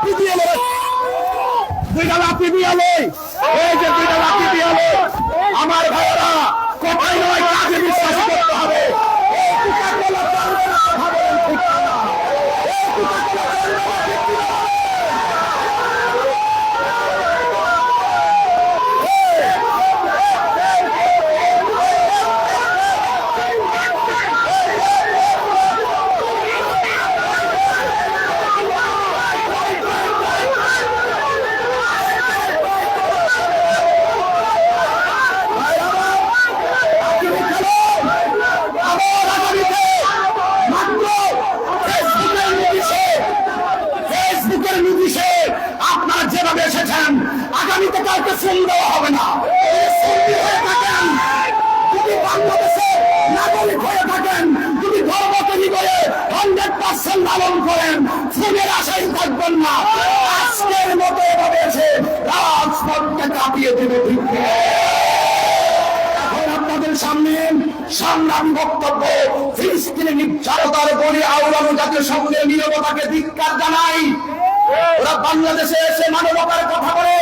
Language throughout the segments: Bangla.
লাঠি দিয়ে লই, দুইটা লাঠি দিয়ে লই, এই যে দুইটা লাঠি দিয়ে লই। আমার ভাইয়েরা, কথাই নয় কাজে বিশ্বাস করতে হবে। আপনারা যেভাবে এসেছেন আগামীতে কাউকে ফোন দেওয়া হবে না। যদি বাংলাদেশে নাগরিক হয়ে থাকেন, যদি ধর্মকে হৃদয়ে 100% লালন করেন, ফোনের আশায় থাকবেন না। আজকের মতো এভাবে এসে রাজপথকে কাঁপিয়ে দেবে। ঠিক এখন আপনাদের সামনে সংগ্রামী বক্তব্য। ফিলিস্তিনি নির্যাতনার বলি আওয়ামী জাতীয় সংঘের নীরবতাকে ধিক্কার জানাই। ওরা বাংলাদেশে এসে মানবতার কথা বলে,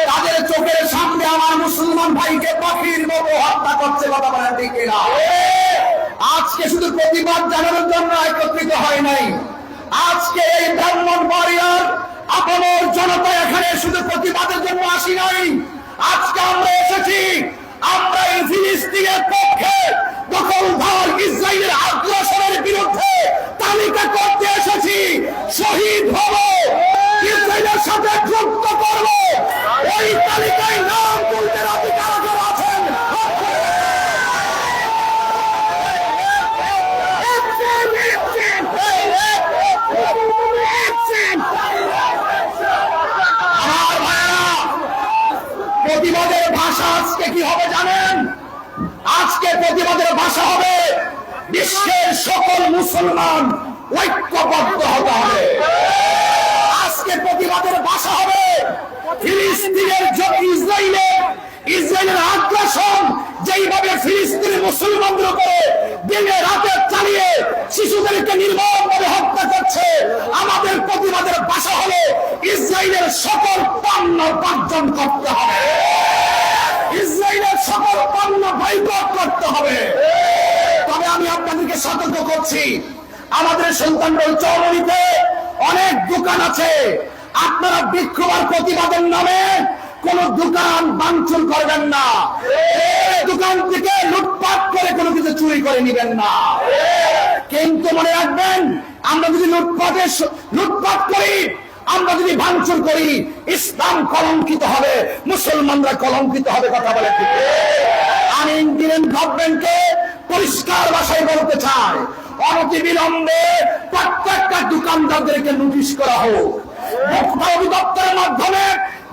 তাদের চোখের সামনে আমার মুসলমান ভাইকে পাখির মতো হত্যা করছে। কথা বলেন ঠিক না? আজকে শুধু প্রতিবাদ জানানোর জন্য একত্রিত হয় নাই। আজকে এই ব্রাহ্মণবাড়িয়ার আপনার জনতা এখানে শুধু প্রতিবাদের জন্য আসি নাই। আজকে আমরা এসেছি, আমরা এই ফিলিস্তিনের পক্ষে দখলদার ইসরায়েলের আগ্রাসনের বিরুদ্ধে তালিকা করতে এসেছি। শহীদ হব, ইসরায়েলের সাথে যুদ্ধ করব, ওই তালিকায় নাম তুলতে অধিকার যারা আছেন। আমার ভাইয়েরা, প্রতিবাদের ভাষা আজকে কি হবে জানেন? আজকে প্রতিবাদের ভাষা হবে বিশ্বের সকল মুসলমান ঐক্যবদ্ধ হতে হবে। আজকে প্রতিবাদের ভাষা হবে ফিলিস্তিনের ইসরায়েলের আগ্রাসন যেইভাবে ফিলিস্তিনের মুসলমানদের উপরে দিনে রাতে চালিয়ে শিশুদেরকে নির্মমভাবে হত্যা করছে, আমাদের প্রতিবাদের ভাষা হলো ইসরায়েলের সকল পণ্য বর্জন করতে হবে, ইসরায়েলের সকল পণ্য বয়কট করতে হবে। তবে আমি আপনাদেরকে সতর্ক করছি, আমাদের সন্তানরা চৌমনিতে অনেক দোকান আছে। আপনারা বিক্ষোভ আর প্রতিবাদের নামে কোন দোকান ভাঙচুর করবেন না। দোকান থেকে লুটপাট করে কোনো কিছু চুরি করে নিবেন না। কিন্তু মনে রাখবেন, আমরা যদি লুটপাট করি, আমরা যদি ভাঙচুর করি, ইসলাম কলঙ্কিত হবে, মুসলমানরা কলঙ্কিত হবে। কথা বলে ঠিক। আমি ইন্ডিয়ান গভর্নমেন্টকে পরিষ্কার ভাষায় বলতে চাই, অনতিবিলম্বে প্রত্যেকটা দোকানদারদেরকে নোটিশ করা হোক, অধিদপ্তরের মাধ্যমে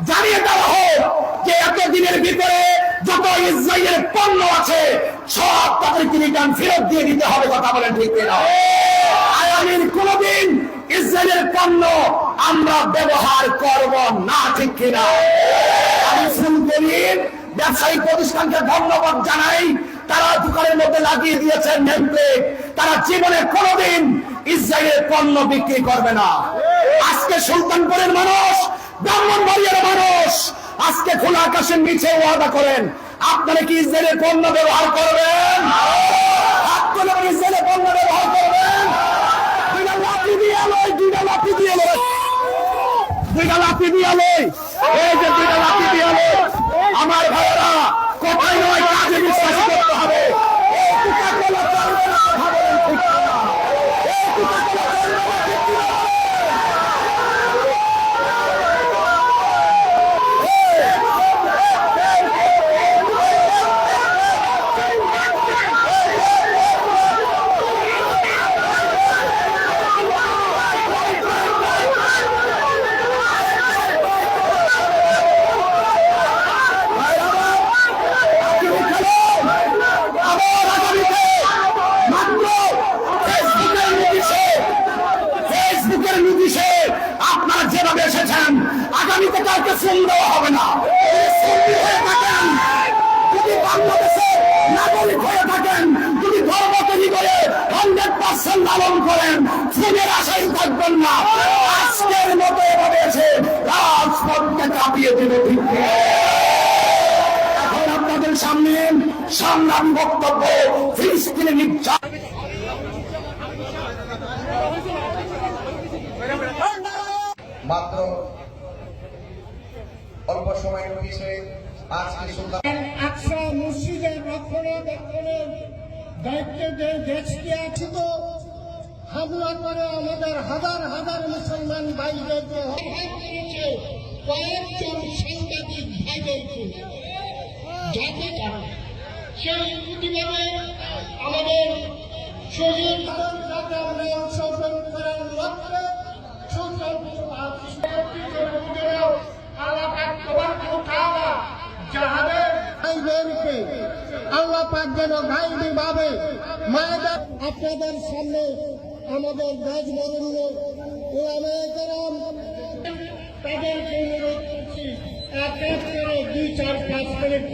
জানিয়ে দেওয়া হোক যে এতদিনের ভিতরে যত ইসরায়েলের পণ্য আছে সব তাদেরকে রিটার্ন ফেরত দিয়ে দিতে হবে। কথা বলেন ঠিক কিনা? আগামীর কোনদিন ইসরায়েলের পণ্য আমরা ব্যবহার করব না। ঠিক কিনা? আমি ফোন করি ব্যবসায়িক প্রতিষ্ঠানকে ধন্যবাদ জানাই, তারা দোকানের মধ্যে লাগিয়ে দিয়েছেন নেমপ্লেট। তারা জীবনে কোনদিন ইসরায়েলের পণ্য বিক্রি করবে না। আজকে সুলতানপুরের মানুষ, ব্রাহ্মণবাড়িয়ার মানুষ আজকে খোলা আকাশের নিচে ওয়াদা করেন, আপনারা কি ইসরায়েলের পণ্য ব্যবহার করবেন? ইসরায়েলের পণ্য ব্যবহার করবেন? দুইটা লাঠি দিয়ে লই, দুইটা লাঠি দিয়ে লই, দুইটা লাঠি দিয়ে লই, এই যে দুইটা লাঠি দিয়ে লই। আমার ভাইয়েরা, কথাই নয় কাজে বিশ্বাস করতে হবে। আগামীতে কাউকে ফোন দেওয়া হবে না। যদি বাংলাদেশে নাগরিক হয়ে থাকেন, যদি ধর্মকে হৃদয়ে 100% লালন করেন, ফোনের আশায় থাকবেন না। আজকের মতো এভাবে আসমানকে কাঁপিয়ে দিল। ঠিক এখন আপনাদের সামনে সংগ্রামী বক্তব্য ফিলিস্তিনি নির্যাতন। মাত্র অল্প সময়ের পিছিয়ে আজকে সুলতান আকসা মসজিদের রক্ষণাবেক্ষণের দায়িত্বে যে দেশটি আছে তো হামলা করে আমাদের হাজার হাজার মুসলমান ভাইদেরকে হত্যা করেছে, কয়েকজন সাংবাদিক ভাইদেরকে, যাতে করে সেই প্রতিবাদে আমাদের শহীদ যাতে আমরা অংশগ্রহণ করার লক্ষ্যে আল্লাহ পাক যেন গাইবি ভাবে মায়েদের আপনাদের সামনে আমাদের দেশ বরেণ্য ওলামায়ে কেরাম তাদেরকে অনুরোধ করছি 1 করে 2-4-5 মিনিট